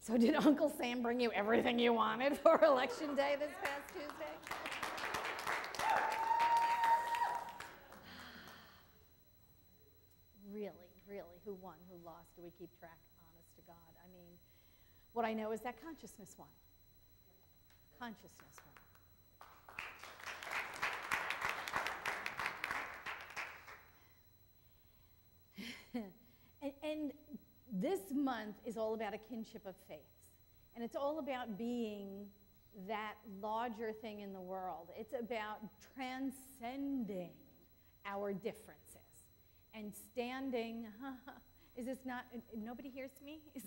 So did Uncle Sam bring you everything you wanted for Election Day this past Tuesday? Really, who won, who lost? Do we keep track, honest to God? I mean, what I know is that consciousness won. Consciousness won. And this month is all about a kinship of faiths. And it's all about being that larger thing in the world. It's about transcending our differences and standing. Is this not, nobody hears me? Is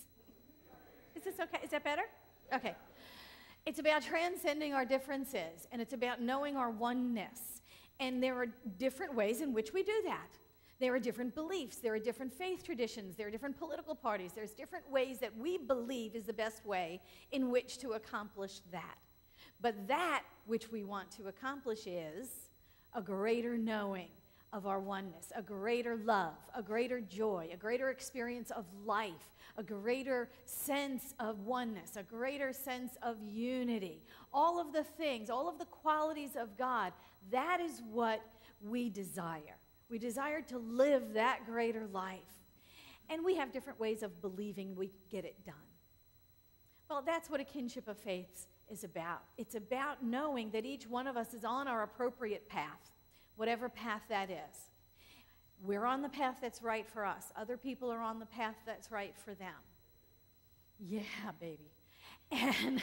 this okay? Is that better? Okay. It's about transcending our differences, and it's about knowing our oneness. And there are different ways in which we do that. There are different beliefs, there are different faith traditions, there are different political parties, there's different ways that we believe is the best way in which to accomplish that. But that which we want to accomplish is a greater knowing of our oneness, a greater love, a greater joy, a greater experience of life, a greater sense of oneness, a greater sense of unity. All of the things, all of the qualities of God, that is what we desire. We desire to live that greater life. And we have different ways of believing we get it done. Well, that's what a kinship of faiths is about. It's about knowing that each one of us is on our appropriate path, whatever path that is. We're on the path that's right for us. Other people are on the path that's right for them. Yeah, baby. And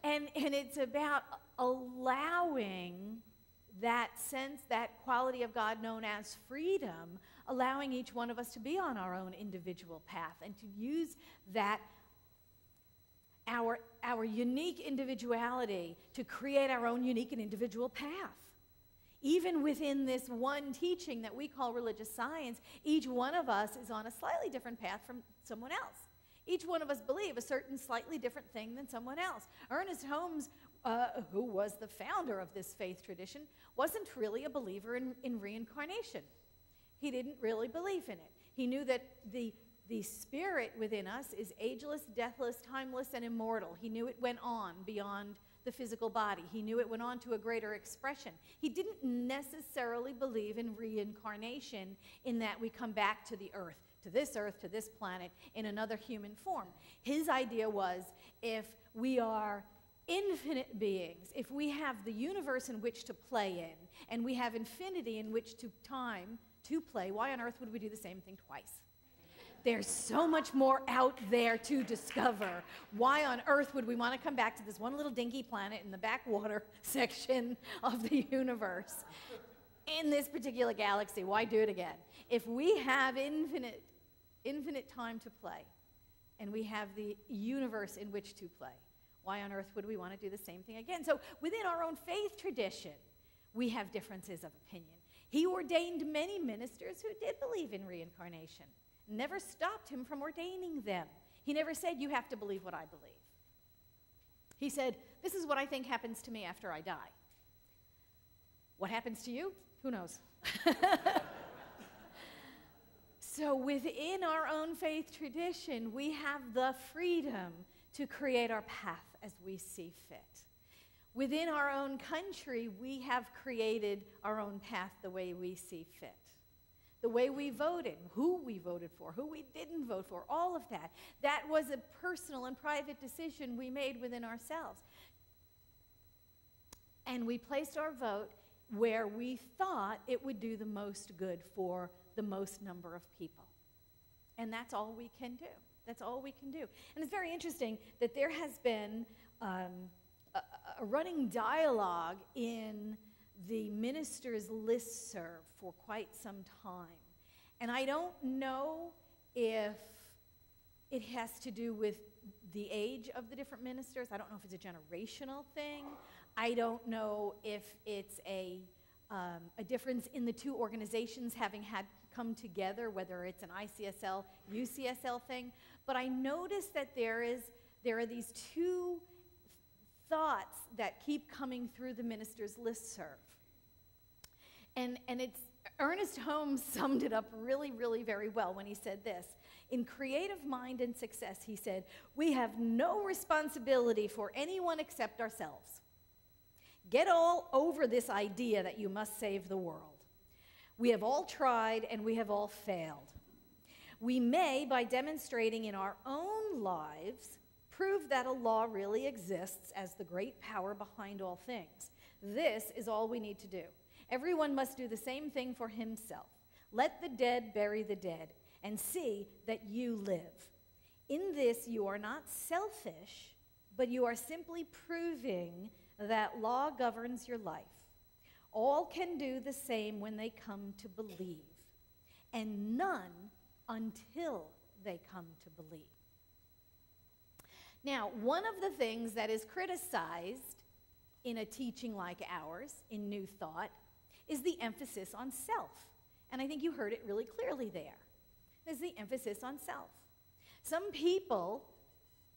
it's about allowing that sense, that quality of God known as freedom, allowing each one of us to be on our own individual path and to use that, our unique individuality, to create our own unique and individual path. Even within this one teaching that we call religious science, each one of us is on a slightly different path from someone else. Each one of us believe a certain slightly different thing than someone else. Ernest Holmes, who was the founder of this faith tradition, wasn't really a believer in reincarnation. He didn't really believe in it. He knew that the spirit within us is ageless, deathless, timeless, and immortal. He knew it went on beyond the physical body. He knew it went on to a greater expression. He didn't necessarily believe in reincarnation, in that we come back to the earth, to this planet, in another human form. His idea was, if we are infinite beings, if we have the universe in which to play in, and we have infinity in which to time to play, why on earth would we do the same thing twice? There's so much more out there to discover. Why on earth would we want to come back to this one little dinky planet in the backwater section of the universe in this particular galaxy? Why do it again? If we have infinite time to play, and we have the universe in which to play, why on earth would we want to do the same thing again? So within our own faith tradition, we have differences of opinion. He ordained many ministers who did believe in reincarnation. Never stopped him from ordaining them. He never said, you have to believe what I believe. He said, this is what I think happens to me after I die. What happens to you? Who knows? So within our own faith tradition, we have the freedom to create our path as we see fit. Within our own country, we have created our own path the way we see fit. The way we voted, who we voted for, who we didn't vote for, all of that. That was a personal and private decision we made within ourselves. And we placed our vote where we thought it would do the most good for the most number of people. And that's all we can do. That's all we can do. And it's very interesting that there has been a running dialogue in the ministers' listserv for quite some time. And I don't know if it has to do with the age of the different ministers. I don't know if it's a generational thing. I don't know if it's a difference in the two organizations having had come together, whether it's an ICSL, UCSL thing. But I noticed that there are these two thoughts that keep coming through the ministers' listserv. And it's Ernest Holmes summed it up really, really very well when he said this. In Creative Mind and Success, he said, we have no responsibility for anyone except ourselves. Get all over this idea that you must save the world. We have all tried and we have all failed. We may, by demonstrating in our own lives, prove that Allah really exists as the great power behind all things. This is all we need to do. Everyone must do the same thing for himself. Let the dead bury the dead, and see that you live. In this, you are not selfish, but you are simply proving that law governs your life. All can do the same when they come to believe, and none until they come to believe. Now, one of the things that is criticized in a teaching like ours, in New Thought, is the emphasis on self. And I think you heard it really clearly there. There's the emphasis on self. Some people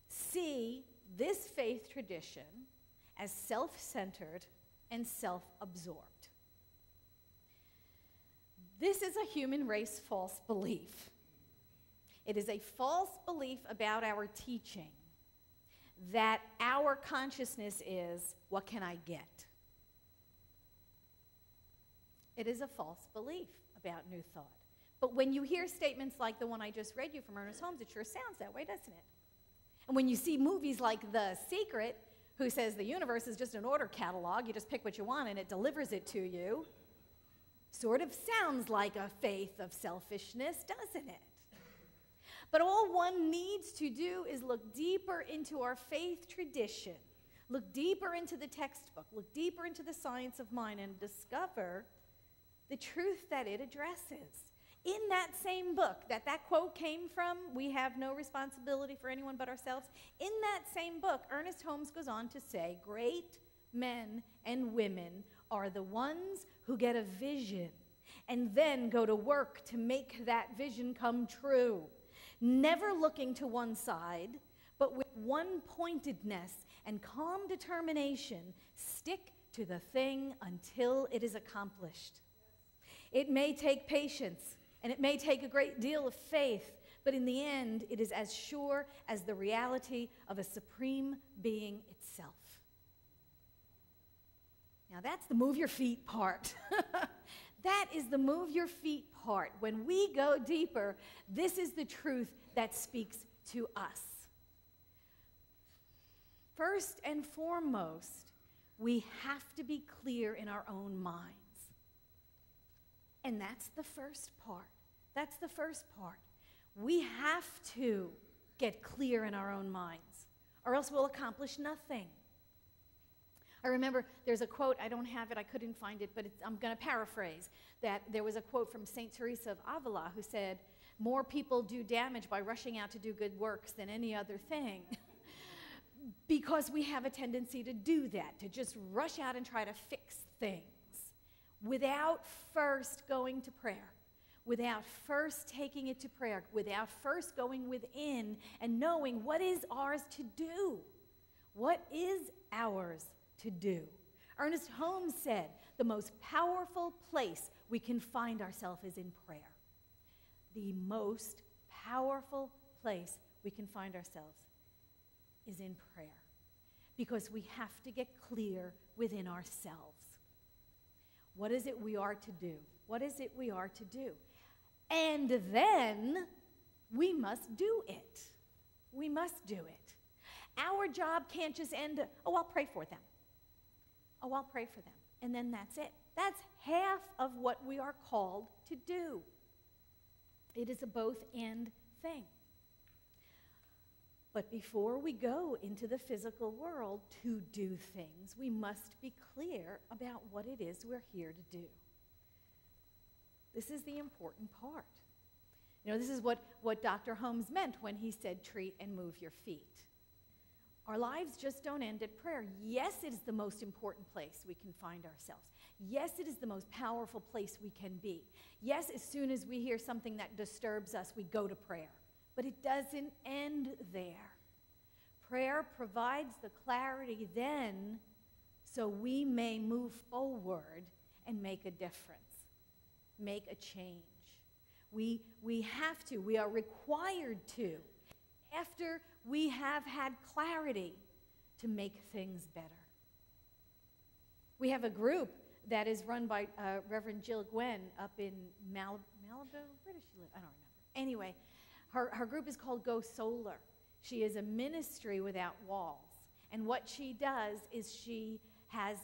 see this faith tradition as self-centered and self-absorbed. This is a human race false belief. It is a false belief about our teaching that our consciousness is, what can I get? It is a false belief about New Thought. But when you hear statements like the one I just read you from Ernest Holmes, it sure sounds that way, doesn't it? And when you see movies like The Secret, who says the universe is just an order catalog, you just pick what you want and it delivers it to you, sort of sounds like a faith of selfishness, doesn't it? But all one needs to do is look deeper into our faith tradition, look deeper into the textbook, look deeper into the science of mind, and discover the truth that it addresses. In that same book that quote came from, we have no responsibility for anyone but ourselves, in that same book, Ernest Holmes goes on to say, great men and women are the ones who get a vision and then go to work to make that vision come true. Never looking to one side, but with one pointedness and calm determination, stick to the thing until it is accomplished. It may take patience, and it may take a great deal of faith, but in the end, it is as sure as the reality of a supreme being itself. Now that's the move your feet part. That is the move your feet part. When we go deeper, this is the truth that speaks to us. First and foremost, we have to be clear in our own minds. And that's the first part. That's the first part. We have to get clear in our own minds, or else we'll accomplish nothing. I remember there's a quote, I don't have it, I couldn't find it, but I'm going to paraphrase, that there was a quote from St. Teresa of Avila who said, more people do damage by rushing out to do good works than any other thing. Because we have a tendency to do that, to just rush out and try to fix things without first going to prayer, without first taking it to prayer, without first going within and knowing what is ours to do. What is ours to do? Ernest Holmes said, the most powerful place we can find ourselves is in prayer. The most powerful place we can find ourselves is in prayer, because we have to get clear within ourselves. What is it we are to do? What is it we are to do? And then we must do it. We must do it. Our job can't just end, oh, I'll pray for them. Oh, I'll pray for them. And then that's it. That's half of what we are called to do. It is a both-and thing. But before we go into the physical world to do things, we must be clear about what it is we're here to do. This is the important part. You know, this is what Dr. Holmes meant when he said, treat and move your feet. Our lives just don't end at prayer. Yes, it is the most important place we can find ourselves. Yes, it is the most powerful place we can be. Yes, as soon as we hear something that disturbs us, we go to prayer. But it doesn't end there. Prayer provides the clarity then so we may move forward and make a difference, make a change. We have to. We are required to, after we have had clarity, to make things better. We have a group that is run by Reverend Jill Gwen up in Malibu. Where does she live? I don't remember. Anyway, her group is called Go Solar. She is a ministry without walls. And what she does is she has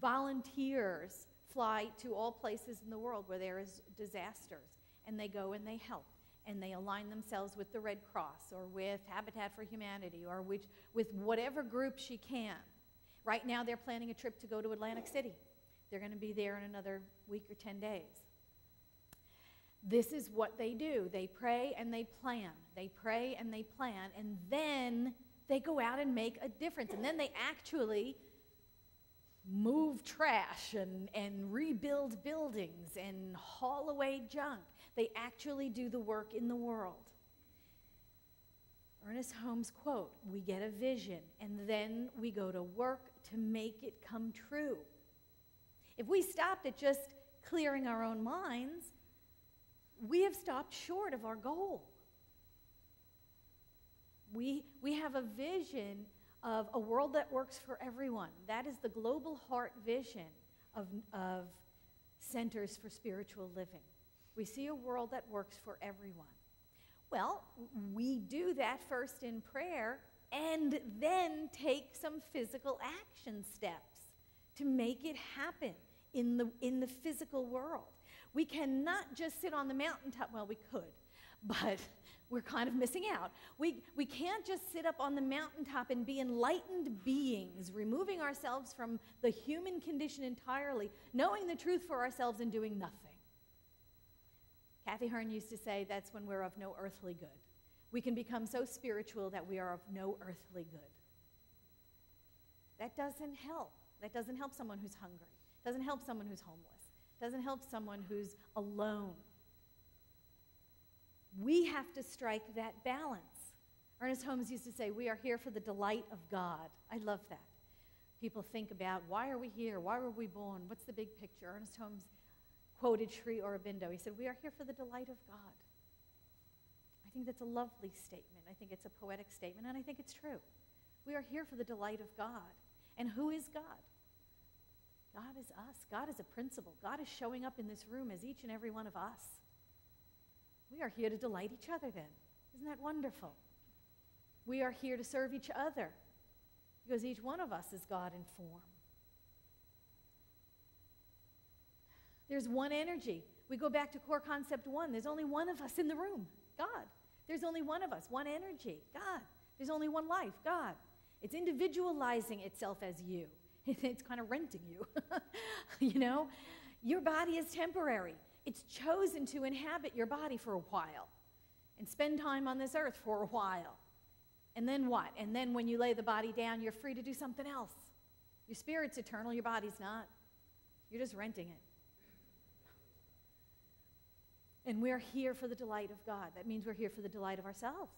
volunteers fly to all places in the world where there is disasters. And they go and they help. And they align themselves with the Red Cross or with Habitat for Humanity or with whatever group she can. Right now they're planning a trip to go to Atlantic City. They're going to be there in another week or 10 days. This is what they do. They pray and they plan. They pray and they plan. And then they go out and make a difference. And then they actually move trash and rebuild buildings and haul away junk. They actually do the work in the world. Ernest Holmes' quote, we get a vision and then we go to work to make it come true. If we stopped at just clearing our own minds, we have stopped short of our goal. We have a vision of a world that works for everyone. That is the Global Heart vision of Centers for Spiritual Living. We see a world that works for everyone. Well, we do that first in prayer and then take some physical action steps to make it happen in the physical world. We cannot just sit on the mountaintop. Well, we could, but we're kind of missing out. We can't just sit up on the mountaintop and be enlightened beings, removing ourselves from the human condition entirely, knowing the truth for ourselves and doing nothing. Kathy Hearn used to say that's when we're of no earthly good. We can become so spiritual that we are of no earthly good. That doesn't help. That doesn't help someone who's hungry. Doesn't help someone who's homeless. Doesn't help someone who's alone. We have to strike that balance. Ernest Holmes used to say, we are here for the delight of God. I love that. People think about, why are we here? Why were we born? What's the big picture? Ernest Holmes quoted Sri Aurobindo. He said, we are here for the delight of God. I think that's a lovely statement. I think it's a poetic statement, and I think it's true. We are here for the delight of God. And who is God? God is us. God is a principle. God is showing up in this room as each and every one of us. We are here to delight each other then. Isn't that wonderful? We are here to serve each other because each one of us is God in form. There's one energy. We go back to core concept 1. There's only one of us in the room, God. There's only one of us, one energy, God. There's only one life, God. It's individualizing itself as you. It's kind of renting you. You know, your body is temporary. It's chosen to inhabit your body for a while and spend time on this earth for a while. And then what? And then when you lay the body down, you're free to do something else. Your spirit's eternal, your body's not. You're just renting it. And we're here for the delight of God. That means we're here for the delight of ourselves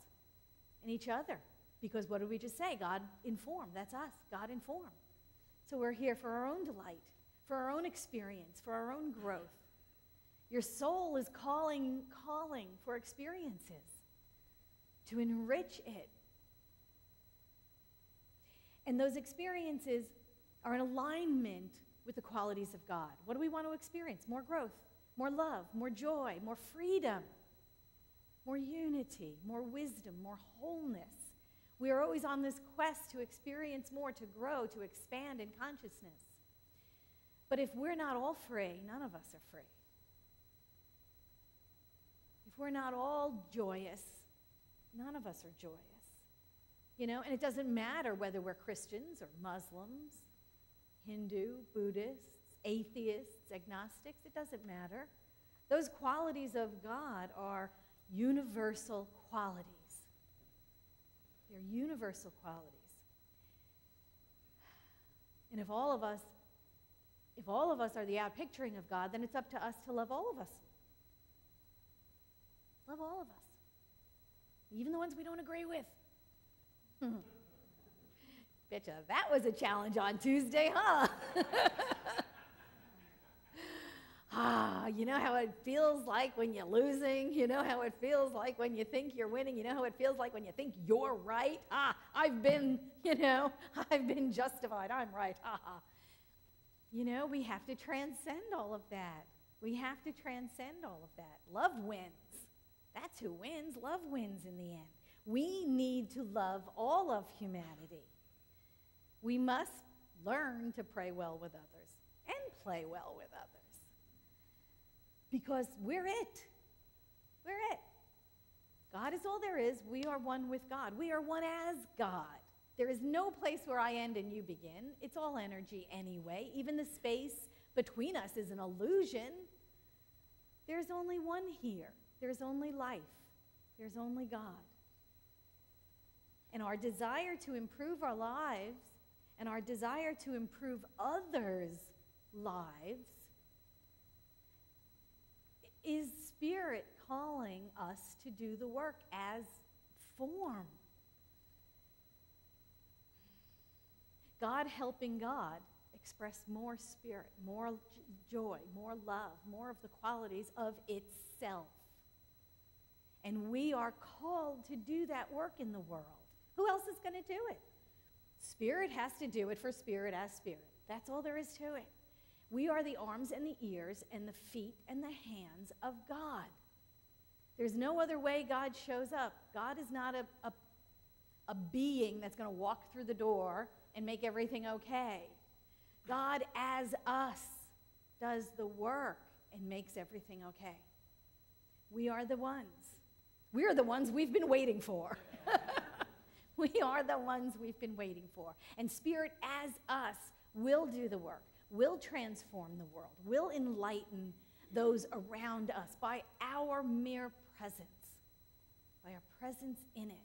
and each other. Because what did we just say? God in form. That's us. God in form. So we're here for our own delight, for our own experience, for our own growth. Your soul is calling for experiences to enrich it. And those experiences are in alignment with the qualities of God. What do we want to experience? More growth, more love, more joy, more freedom, more unity, more wisdom, more wholeness. We are always on this quest to experience more, to grow, to expand in consciousness. But if we're not all free, none of us are free. If we're not all joyous, none of us are joyous. You know, and it doesn't matter whether we're Christians or Muslims, Hindu, Buddhists, atheists, agnostics, it doesn't matter. Those qualities of God are universal qualities. They're universal qualities. And if all of us are the outpicturing of God, then it's up to us to love all of us. Love all of us. Even the ones we don't agree with. Betcha, that was a challenge on Tuesday, huh? You know how it feels like when you're losing? You know how it feels like when you think you're winning? You know how it feels like when you think you're right? I've been, I've been justified. I'm right. We have to transcend all of that. We have to transcend all of that. Love wins. That's who wins. Love wins in the end. We need to love all of humanity. We must learn to pray well with others and play well with others. Because we're it. We're it. God is all there is. We are one with God. We are one as God. There is no place where I end and you begin. It's all energy anyway. Even the space between us is an illusion. There's only one here. There's only life. There's only God. And our desire to improve our lives and our desire to improve others' lives is Spirit calling us to do the work as form. God helping God express more Spirit, more joy, more love, more of the qualities of itself. And we are called to do that work in the world. Who else is going to do it? Spirit has to do it for Spirit as Spirit. That's all there is to it. We are the arms and the ears and the feet and the hands of God. There's no other way God shows up. God is not a being that's going to walk through the door and make everything okay. God as us does the work and makes everything okay. We are the ones. We are the ones we've been waiting for. We are the ones we've been waiting for. And Spirit as us will do the work, will transform the world, will enlighten those around us by our mere presence, by our presence in it.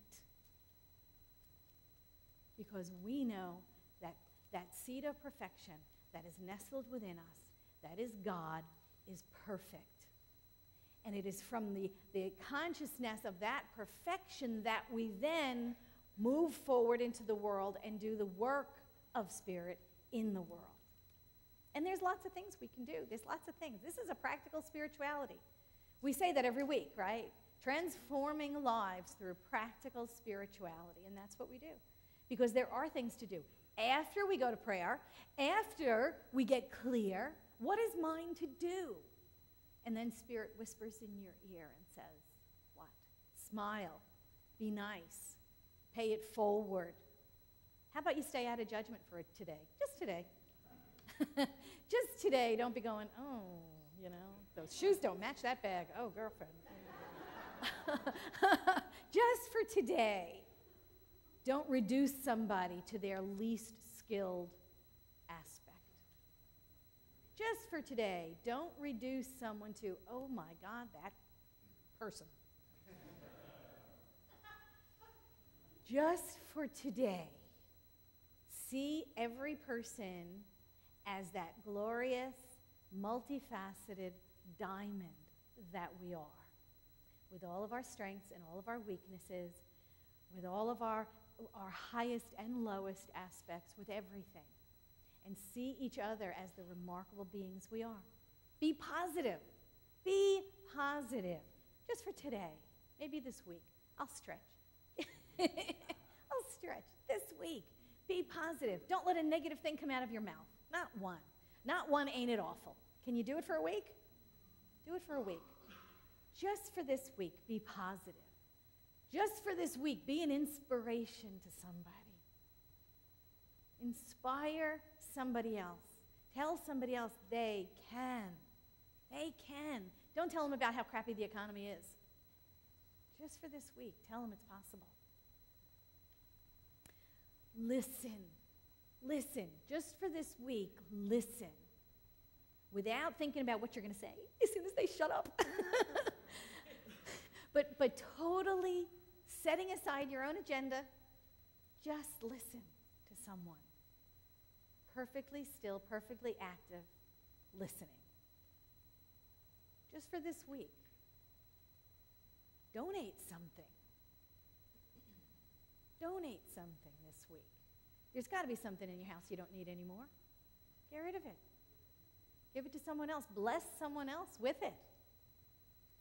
Because we know that that seed of perfection that is nestled within us, that is God, is perfect. And it is from the consciousness of that perfection that we then move forward into the world and do the work of Spirit in the world. And there's lots of things we can do. There's lots of things. This is a practical spirituality. We say that every week, right? Transforming lives through practical spirituality. And that's what we do. Because there are things to do. After we go to prayer, after we get clear, what is mine to do? And then Spirit whispers in your ear and says, what? Smile. Be nice. Pay it forward. How about you stay out of judgment for today? Just today. Just today. Don't be going, those shoes don't match that bag. Oh, girlfriend. Just for today. Don't reduce somebody to their least skilled aspect. Just for today, don't reduce someone to, oh my God, that person. Just for today, see every person as that glorious, multifaceted diamond that we are, with all of our strengths and all of our weaknesses, with all of our highest and lowest aspects, with everything. And see each other as the remarkable beings we are. Be positive. Be positive. Just for today. Maybe this week. I'll stretch. I'll stretch. This week. Be positive. Don't let a negative thing come out of your mouth. Not one. Not one ain't it awful. Can you do it for a week? Do it for a week. Just for this week, be positive. Just for this week, be an inspiration to somebody. Inspire somebody else. Tell somebody else they can. They can. Don't tell them about how crappy the economy is. Just for this week, tell them it's possible. Listen. Listen. Just for this week, listen. Without thinking about what you're going to say as soon as they shut up. But totally setting aside your own agenda, just listen to someone. Perfectly still, perfectly active, listening. Just for this week. Donate something. Donate something this week. There's got to be something in your house you don't need anymore. Get rid of it. Give it to someone else. Bless someone else with it.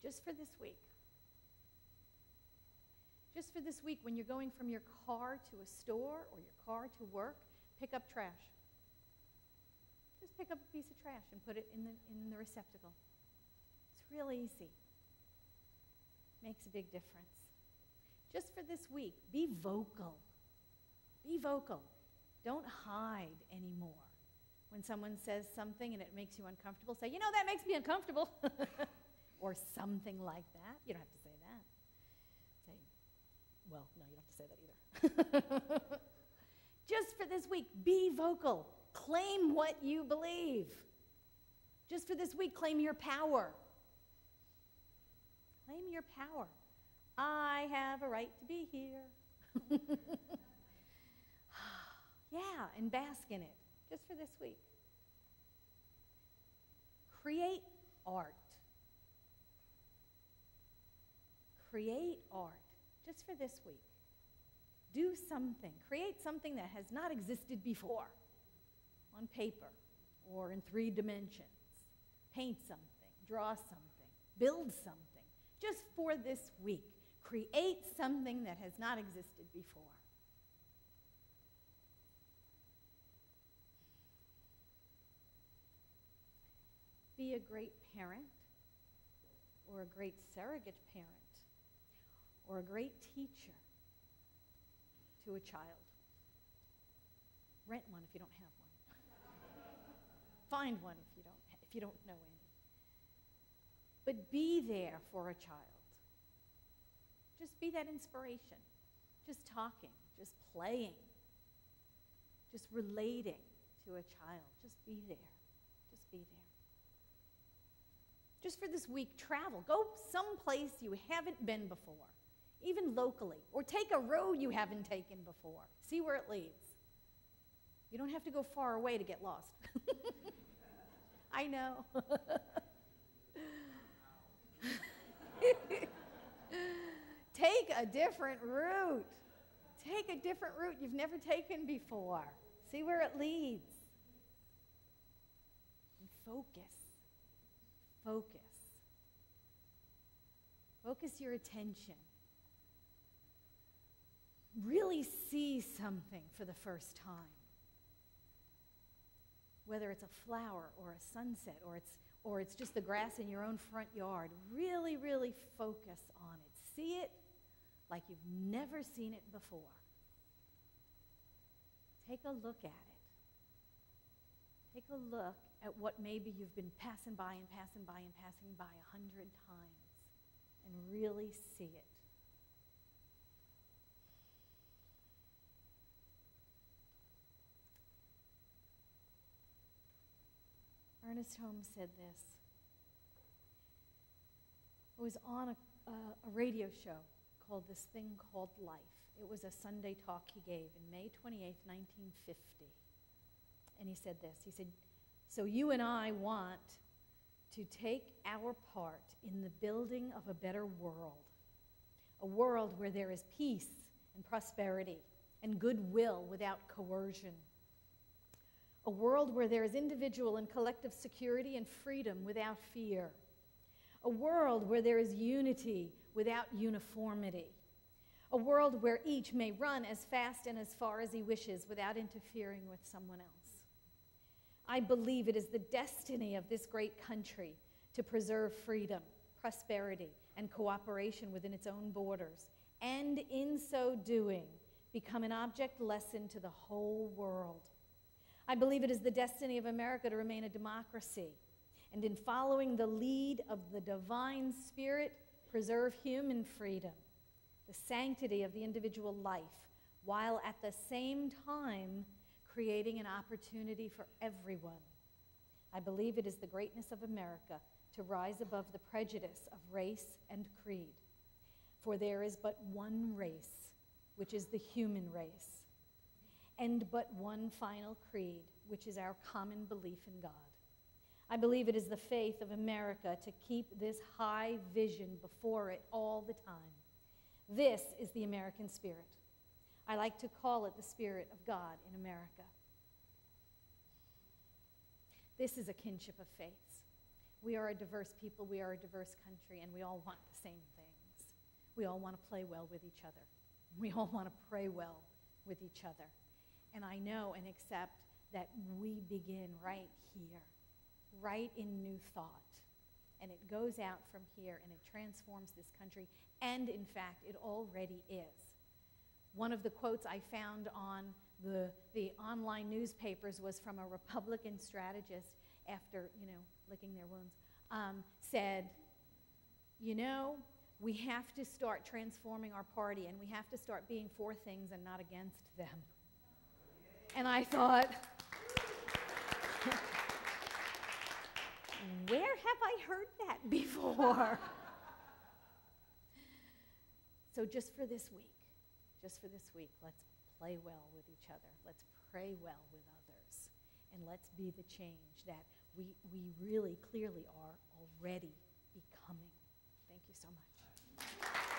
Just for this week. Just for this week, when you're going from your car to a store or your car to work, pick up trash. Just pick up a piece of trash and put it in the receptacle. It's real easy. Makes a big difference. Just for this week, be vocal. Be vocal. Don't hide anymore. When someone says something and it makes you uncomfortable, say, that makes me uncomfortable. Or something like that. You don't have to say that. Say, well, no, you don't have to say that either. Just for this week, be vocal. Claim what you believe. Just for this week, claim your power. Claim your power. I have a right to be here. Yeah, and bask in it. Just for this week. Create art. Create art. Just for this week. Do something. Create something that has not existed before. On paper or in 3 dimensions. Paint something. Draw something. Build something. Just for this week. Create something that has not existed before. Be a great parent, or a great surrogate parent, or a great teacher to a child. Rent one if you don't have one. Find one if you don't know any. But be there for a child. Just be that inspiration. Just talking, just playing, just relating to a child. Just be there. Just be there. Just for this week, travel. Go someplace you haven't been before, even locally. Or take a road you haven't taken before. See where it leads. You don't have to go far away to get lost. I know. Take a different route. Take a different route you've never taken before. See where it leads. And focus. Focus. Focus your attention. Really see something for the first time. Whether it's a flower or a sunset or it's just the grass in your own front yard. Really, really focus on it. See it like you've never seen it before. Take a look at it. Take a look at what maybe you've been passing by and passing by and passing by 100 times, and really see it. Ernest Holmes said this. It was on a radio show called This Thing Called Life. It was a Sunday talk he gave in May 28th, 1950. And he said this. He said, so you and I want to take our part in the building of a better world. A world where there is peace and prosperity and goodwill without coercion. A world where there is individual and collective security and freedom without fear. A world where there is unity without uniformity. A world where each may run as fast and as far as he wishes without interfering with someone else. I believe it is the destiny of this great country to preserve freedom, prosperity, and cooperation within its own borders, and in so doing, become an object lesson to the whole world. I believe it is the destiny of America to remain a democracy, and in following the lead of the divine spirit, preserve human freedom, the sanctity of the individual life, while at the same time creating an opportunity for everyone. I believe it is the greatness of America to rise above the prejudice of race and creed. For there is but one race, which is the human race, and but one final creed, which is our common belief in God. I believe it is the faith of America to keep this high vision before it all the time. This is the American spirit. I like to call it the spirit of God in America. This is a kinship of faiths. We are a diverse people, we are a diverse country, and we all want the same things. We all want to play well with each other. We all want to pray well with each other. And I know and accept that we begin right here, right in new thought. And it goes out from here, and it transforms this country. And, in fact, it already is. One of the quotes I found on the online newspapers was from a Republican strategist after, licking their wounds, said, we have to start transforming our party, and we have to start being for things and not against them. And I thought, where have I heard that before? So just for this week, let's play well with each other. Let's pray well with others. And let's be the change that we really clearly are already becoming. Thank you so much.